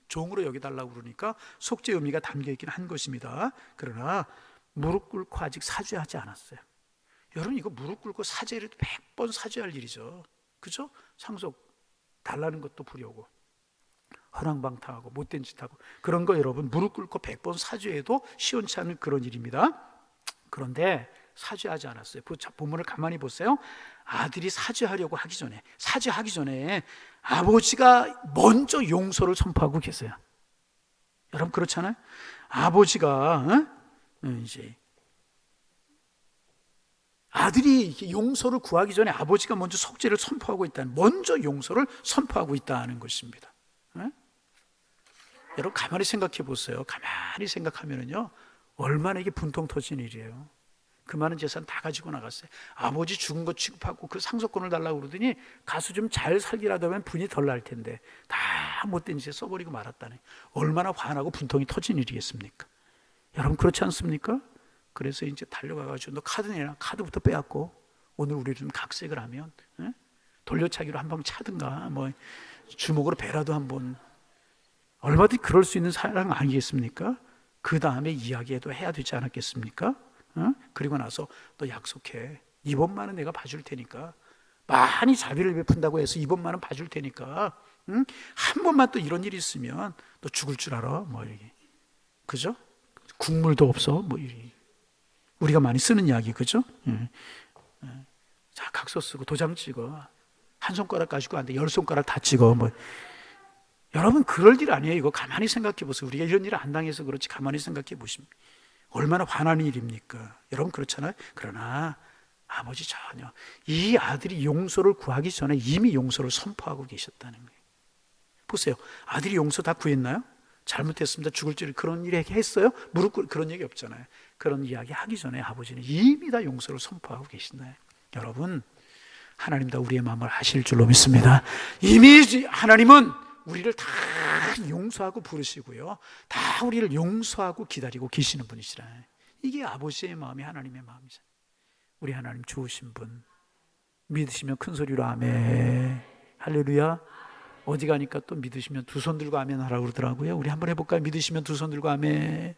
Speaker 1: 종으로 여겨달라고 그러니까 속죄의 의미가 담겨 있긴 한 것입니다. 그러나 무릎 꿇고 아직 사죄하지 않았어요. 여러분, 이거 무릎 꿇고 사죄를 100번 사죄할 일이죠. 그죠? 상속 달라는 것도 부려고 허랑방탕하고 못된 짓하고 그런 거 여러분 무릎 꿇고 100번 사죄해도 시원치 않은 그런 일입니다. 그런데 사죄하지 않았어요. 본문을 가만히 보세요. 아들이 사죄하기 전에 아버지가 먼저 용서를 선포하고 계세요. 여러분 그렇잖아요. 아버지가 이제 아들이 용서를 구하기 전에 아버지가 먼저 속죄를 선포하고 있다는, 먼저 용서를 선포하고 있다는 것입니다. 여러분 가만히 생각해 보세요. 가만히 생각하면은요, 얼마나 이게 분통 터진 일이에요. 그 많은 재산 다 가지고 나갔어요. 아버지 죽은 거 취급하고 그 상속권을 달라고 그러더니 가서 좀 잘 살기라도 하면 분이 덜 날 텐데 다 못된 짓에 써버리고 말았다네. 얼마나 화나고 분통이 터진 일이겠습니까? 여러분 그렇지 않습니까? 그래서 이제 달려가가지고 너 카드 내놔. 카드부터 빼앗고 오늘 우리 좀 각색을 하면 돌려차기로 한 방 차든가 뭐 주먹으로 배라도 한번, 얼마든지 그럴 수 있는 사랑 아니겠습니까? 그 다음에 이야기해도 해야 되지 않았겠습니까? 그리고 나서 너 약속해. 이번만은 내가 봐줄 테니까, 많이 자비를 베푼다고 해서 이번만은 봐줄 테니까, 한 번만 또 이런 일이 있으면 너 죽을 줄 알아. 뭐 이게 그죠? 국물도 없어. 뭐 이게 우리가 많이 쓰는 이야기 그죠? 자, 각서 쓰고 도장 찍어. 한 손가락 가지고 안 돼. 10손가락 다 찍어. 뭐 여러분 그럴 일 아니에요. 이거 가만히 생각해 보세요. 우리가 이런 일을 안 당해서 그렇지 가만히 생각해 보시면 얼마나 화나는 일입니까? 여러분 그렇잖아요. 그러나 아버지 전혀, 이 아들이 용서를 구하기 전에 이미 용서를 선포하고 계셨다는 거예요. 보세요. 아들이 용서 다 구했나요? 잘못했습니다. 죽을 줄 그런 일 했어요? 무릎 꿇 그런 얘기 없잖아요. 그런 이야기 하기 전에 아버지는 이미 다 용서를 선포하고 계신다요. 여러분 하나님 다 우리의 마음을 아실 줄로 믿습니다. 이미 하나님은 우리를 다 용서하고 부르시고요, 다 우리를 용서하고 기다리고 계시는 분이시라. 이게 아버지의 마음이 하나님의 마음이잖아요. 우리 하나님 좋으신 분 믿으시면 큰 소리로 아멘. 할렐루야. 어디 가니까 또 믿으시면 두 손 들고 아멘 하라고 그러더라고요. 우리 한번 해볼까요? 믿으시면 두 손 들고 아멘.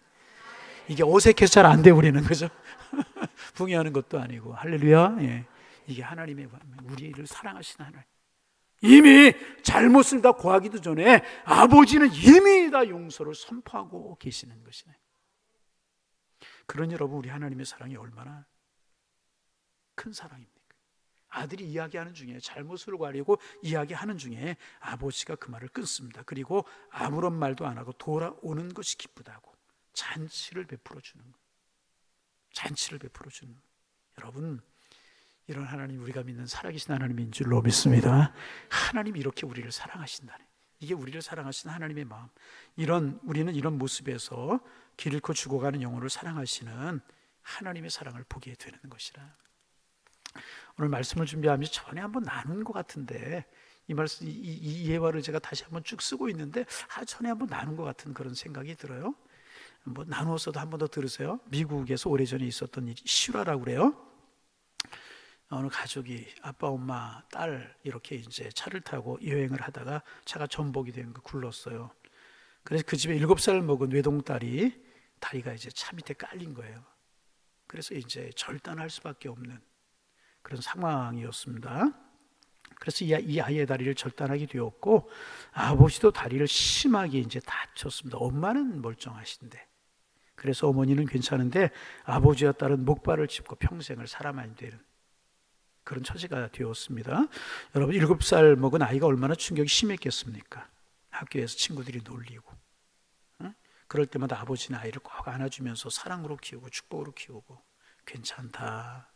Speaker 1: 이게 어색해서 잘 안 돼 버리는 거죠. 붕해하는 것도 아니고. 할렐루야. 예. 이게 하나님의 마음, 우리를 사랑하시는 하나님. 이미 잘못을 다 고하기도 전에 아버지는 이미 다 용서를 선포하고 계시는 것이네. 그런 여러분, 우리 하나님의 사랑이 얼마나 큰 사랑입니까? 아들이 이야기하는 중에, 잘못을 가리고 이야기하는 중에 아버지가 그 말을 끊습니다. 그리고 아무런 말도 안 하고 돌아오는 것이 기쁘다고 잔치를 베풀어 주는 거예요. 잔치를 베풀어 주는 거예요. 여러분, 이런 하나님, 우리가 믿는 살아계신 하나님인 줄로 믿습니다. 하나님이 이렇게 우리를 사랑하신다네. 이게 우리를 사랑하시는 하나님의 마음. 우리는 이런 모습에서 길 잃고 죽어가는 영혼을 사랑하시는 하나님의 사랑을 보게 되는 것이라. 오늘 말씀을 준비하면서 전에 한번 나눈 것 같은데, 이 말씀, 이 예화를 제가 다시 한번 쭉 쓰고 있는데, 전에 한번 나눈 것 같은 그런 생각이 들어요. 뭐 나누었어도 한 번 더 들으세요. 미국에서 오래전에 있었던 일이 실화라고 그래요. 어느 가족이 아빠, 엄마, 딸 이렇게 이제 차를 타고 여행을 하다가 차가 전복이 된 거 굴렀어요. 그래서 그 집에 7살 먹은 외동딸이 다리가 이제 차 밑에 깔린 거예요. 그래서 이제 절단할 수밖에 없는 그런 상황이었습니다. 그래서 이 아이의 다리를 절단하게 되었고, 아버지도 다리를 심하게 이제 다쳤습니다. 엄마는 멀쩡하신데, 그래서 어머니는 괜찮은데 아버지와 딸은 목발을 짚고 평생을 살아만 되는 그런 처지가 되었습니다. 여러분, 7살 먹은 아이가 얼마나 충격이 심했겠습니까? 학교에서 친구들이 놀리고, 그럴 때마다 아버지는 아이를 꼭 안아주면서 사랑으로 키우고 축복으로 키우고, 괜찮다.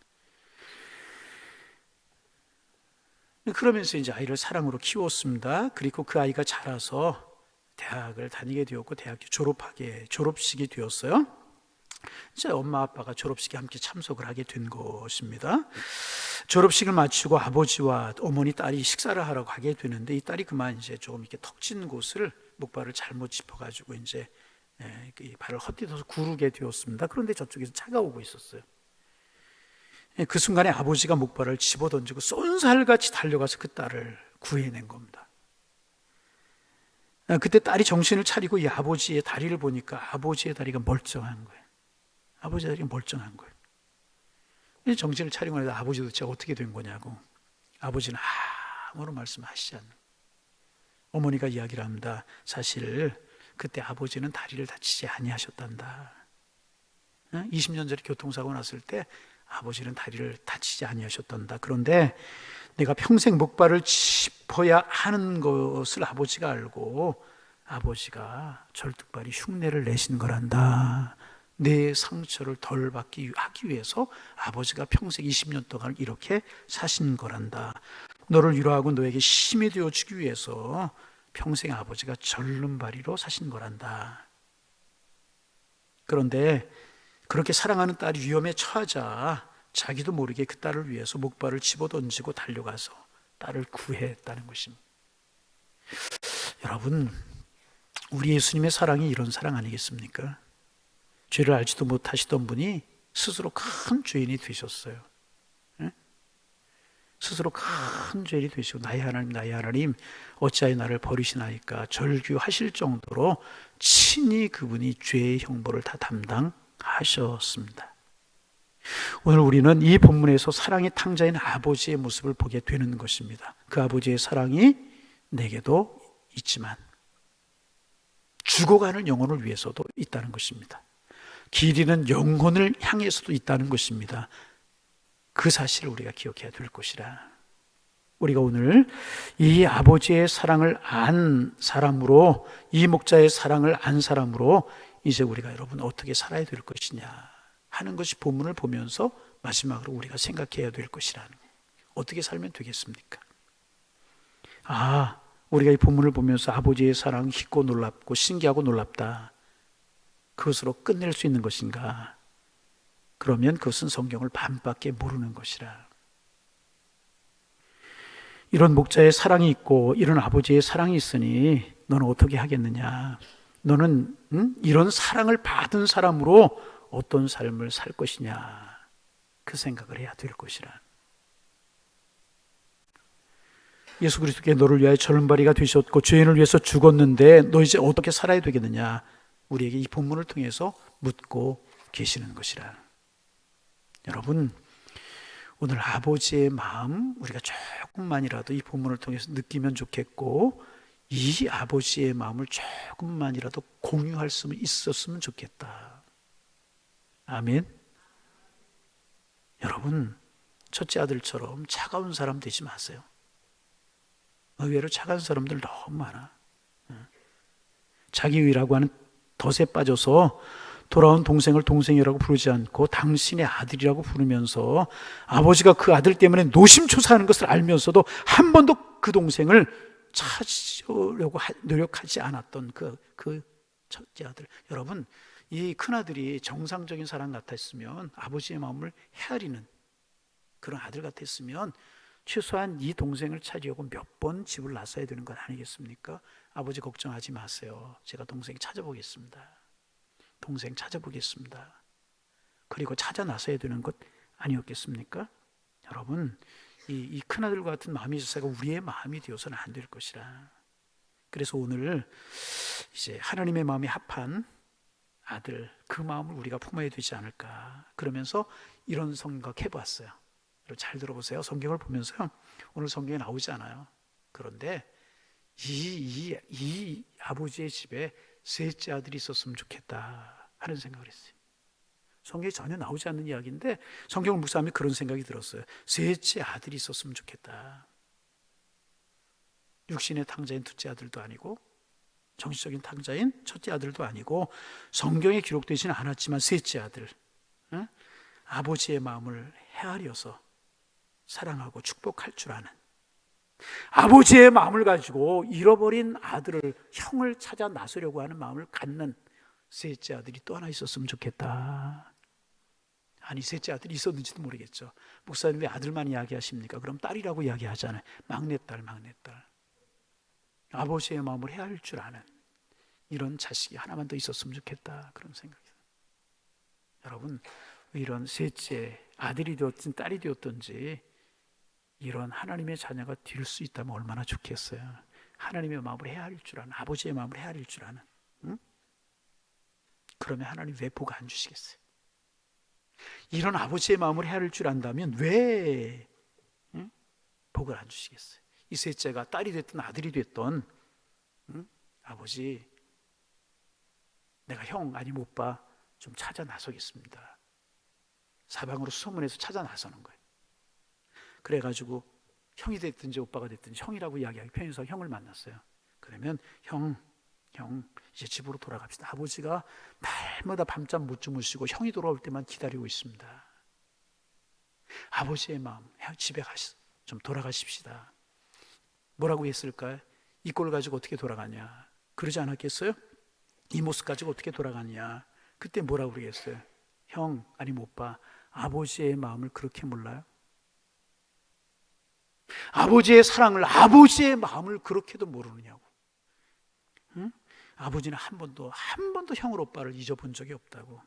Speaker 1: 그러면서 이제 아이를 사랑으로 키웠습니다. 그리고 그 아이가 자라서 대학을 다니게 되었고, 대학교 졸업식이 되었어요. 이제 엄마 아빠가 졸업식에 함께 참석을 하게 된 것입니다. 졸업식을 마치고 아버지와 어머니, 딸이 식사를 하러 가게 되는데, 이 딸이 그만 이제 조금 이렇게 턱진 곳을 목발을 잘못 짚어가지고 이제 발을 헛디뎌서 구르게 되었습니다. 그런데 저쪽에서 차가 오고 있었어요. 그 순간에 아버지가 목발을 집어던지고 쏜살같이 달려가서 그 딸을 구해낸 겁니다. 그때 딸이 정신을 차리고 이 아버지의 다리를 보니까 아버지의 다리가 멀쩡한 거예요. 아버지의 다리가 멀쩡한 거예요. 정신을 차리고 나서 아버지 도대체 어떻게 된 거냐고. 아버지는 아무런 말씀하시지 않는 거예요. 어머니가 이야기를 합니다. 사실 그때 아버지는 다리를 다치지 아니하셨단다. 20년 전에 교통사고 났을 때 아버지는 다리를 다치지 아니하셨단다. 그런데 내가 평생 목발을 짚어야 하는 것을 아버지가 알고 아버지가 절뚝발이 흉내를 내신 거란다. 내 상처를 덜 받기 하기 위해서 아버지가 평생 20년 동안 이렇게 사신 거란다. 너를 위로하고 너에게 힘이 되어주기 위해서 평생 아버지가 절름발이로 사신 거란다. 그런데 그렇게 사랑하는 딸이 위험에 처하자 자기도 모르게 그 딸을 위해서 목발을 집어던지고 달려가서 딸을 구했다는 것입니다. 여러분, 우리 예수님의 사랑이 이런 사랑 아니겠습니까? 죄를 알지도 못하시던 분이 스스로 큰 죄인이 되셨어요. 스스로 큰 죄인이 되시고, 나의 하나님 어찌하여 나를 버리시나이까 절규하실 정도로 친히 그분이 죄의 형벌을 다 담당하셨습니다. 오늘 우리는 이 본문에서 사랑의 탕자인 아버지의 모습을 보게 되는 것입니다. 그 아버지의 사랑이 내게도 있지만 죽어가는 영혼을 위해서도 있다는 것입니다. 길 잃은 영혼을 향해서도 있다는 것입니다. 그 사실을 우리가 기억해야 될 것이라. 우리가 오늘 이 아버지의 사랑을 안 사람으로, 이 목자의 사랑을 안 사람으로 이제 우리가 여러분 어떻게 살아야 될 것이냐 하는 것이 본문을 보면서 마지막으로 우리가 생각해야 될 것이라는 거예요. 어떻게 살면 되겠습니까? 우리가 이 본문을 보면서 아버지의 사랑 깊고 놀랍고 신기하고 놀랍다, 그것으로 끝낼 수 있는 것인가? 그러면 그것은 성경을 반밖에 모르는 것이라. 이런 목자의 사랑이 있고 이런 아버지의 사랑이 있으니 너는 어떻게 하겠느냐? 너는 이런 사랑을 받은 사람으로 어떤 삶을 살 것이냐, 그 생각을 해야 될 것이라. 예수 그리스도께 너를 위하여 절름발이가 되셨고 죄인을 위해서 죽었는데 너 이제 어떻게 살아야 되겠느냐, 우리에게 이 본문을 통해서 묻고 계시는 것이라. 여러분, 오늘 아버지의 마음 우리가 조금만이라도 이 본문을 통해서 느끼면 좋겠고, 이 아버지의 마음을 조금만이라도 공유할 수 있었으면 좋겠다. 아멘. 여러분, 첫째 아들처럼 차가운 사람 되지 마세요. 의외로 차가운 사람들 너무 많아. 자기의라고 하는 덫에 빠져서 돌아온 동생을 동생이라고 부르지 않고 당신의 아들이라고 부르면서 아버지가 그 아들 때문에 노심초사하는 것을 알면서도 한 번도 그 동생을 찾으려고 노력하지 않았던 그 첫째 아들. 여러분, 이 큰아들이 정상적인 사람 같았으면, 아버지의 마음을 헤아리는 그런 아들 같았으면 최소한 이 동생을 찾으려고 몇 번 집을 나서야 되는 것 아니겠습니까? 아버지 걱정하지 마세요. 제가 동생 찾아보겠습니다. 동생 찾아보겠습니다. 그리고 찾아 나서야 되는 것 아니었겠습니까? 여러분, 이 큰아들과 같은 마음이 있어서 우리의 마음이 되어서는 안 될 것이라. 그래서 오늘 이제 하나님의 마음이 합한 아들, 그 마음을 우리가 품어야 되지 않을까. 그러면서 이런 생각해 봤어요. 잘 들어보세요. 성경을 보면서요, 오늘 성경에 나오지 않아요. 그런데 이 아버지의 집에 셋째 아들이 있었으면 좋겠다 하는 생각을 했어요. 성경에 전혀 나오지 않는 이야기인데 성경을 묵상하면 그런 생각이 들었어요. 셋째 아들이 있었으면 좋겠다. 육신의 탕자인 둘째 아들도 아니고 정신적인 탕자인 첫째 아들도 아니고 성경에 기록되지는 않았지만 셋째 아들, 아버지의 마음을 헤아려서 사랑하고 축복할 줄 아는, 아버지의 마음을 가지고 잃어버린 아들을, 형을 찾아 나서려고 하는 마음을 갖는 셋째 아들이 또 하나 있었으면 좋겠다. 아니, 셋째 아들이 있었는지도 모르겠죠. 목사님 왜 아들만 이야기하십니까? 그럼 딸이라고 이야기하잖아요. 막내딸. 아버지의 마음을 헤아릴 줄 아는 이런 자식이 하나만 더 있었으면 좋겠다, 그런 생각이 들어요. 여러분, 이런 셋째 아들이 되었든 딸이 되었든지 이런 하나님의 자녀가 될 수 있다면 얼마나 좋겠어요. 하나님의 마음을 헤아릴 줄 아는, 아버지의 마음을 헤아릴 줄 아는. 그러면 하나님 왜 복 안 주시겠어요? 이런 아버지의 마음을 헤아릴 줄 안다면 왜 복을 안 주시겠어요? 이 셋째가 딸이 됐든 아들이 됐든, 아버지, 내가 형 아니면 오빠 좀 찾아 나서겠습니다. 사방으로 수소문해서 찾아 나서는 거예요. 그래가지고 형이 됐든지 오빠가 됐든지 형이라고 이야기하기 편해서 형을 만났어요. 그러면 형 이제 집으로 돌아갑시다. 아버지가 날마다 밤잠 못 주무시고 형이 돌아올 때만 기다리고 있습니다. 아버지의 마음, 집에 좀 돌아가십시다. 뭐라고 했을까요? 이 꼴을 가지고 어떻게 돌아가냐, 그러지 않았겠어요? 이 모습 가지고 어떻게 돌아가냐. 그때 뭐라고 그러겠어요? 형 아니면 오빠, 아버지의 마음을 그렇게 몰라요? 아버지의 사랑을, 아버지의 마음을 그렇게도 모르느냐고. 아버지는 한 번도 형을 오빠를 잊어본 적이 없다고.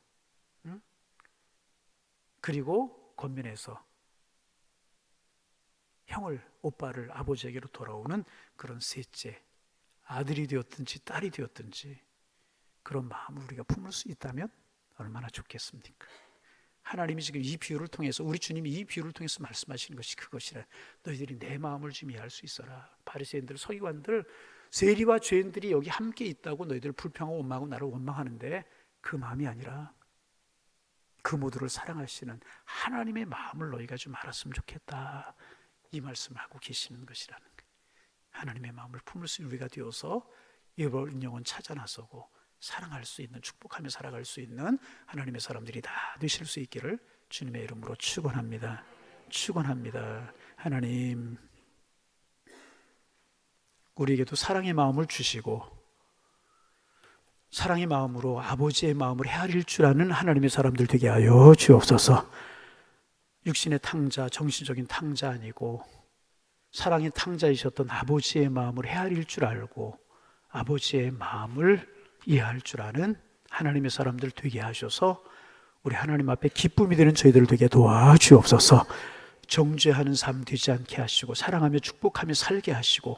Speaker 1: 그리고 권면해서 형을 오빠를 아버지에게로 돌아오는 그런 셋째 아들이 되었든지 딸이 되었든지 그런 마음을 우리가 품을 수 있다면 얼마나 좋겠습니까? 하나님이 지금 이 비유를 통해서, 우리 주님이 이 비유를 통해서 말씀하시는 것이 그것이라. 너희들이 내 마음을 좀 이해할 수 있어라. 바리새인들, 서기관들, 세리와 죄인들이 여기 함께 있다고 너희들 불평하고 원망하고 나를 원망하는데 그 마음이 아니라 그 모두를 사랑하시는 하나님의 마음을 너희가 좀 알았으면 좋겠다, 이 말씀을 하고 계시는 것이라는 거예요. 하나님의 마음을 품을 수 있는 우리가 되어서 잃어버린 영혼 찾아 나서고 사랑할 수 있는, 축복하며 살아갈 수 있는 하나님의 사람들이 다 되실 수 있기를 주님의 이름으로 축원합니다. 하나님, 우리에게도 사랑의 마음을 주시고 사랑의 마음으로 아버지의 마음을 헤아릴 줄 아는 하나님의 사람들 되게 하여 주옵소서. 육신의 탕자, 정신적인 탕자 아니고 사랑의 탕자이셨던 아버지의 마음을 헤아릴 줄 알고 아버지의 마음을 이해할 줄 아는 하나님의 사람들 되게 하셔서 우리 하나님 앞에 기쁨이 되는 저희들을 되게 도와주옵소서. 정죄하는 삶 되지 않게 하시고 사랑하며 축복하며 살게 하시고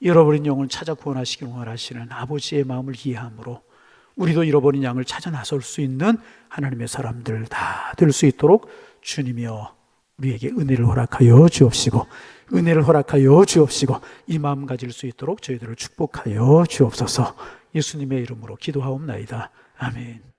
Speaker 1: 잃어버린 영혼을 찾아 구원하시길 원하시는 아버지의 마음을 이해함으로 우리도 잃어버린 양을 찾아 나설 수 있는 하나님의 사람들 다 될 수 있도록 주님이여 우리에게 은혜를 허락하여 주옵시고 이 마음 가질 수 있도록 저희들을 축복하여 주옵소서. 예수님의 이름으로 기도하옵나이다. 아멘.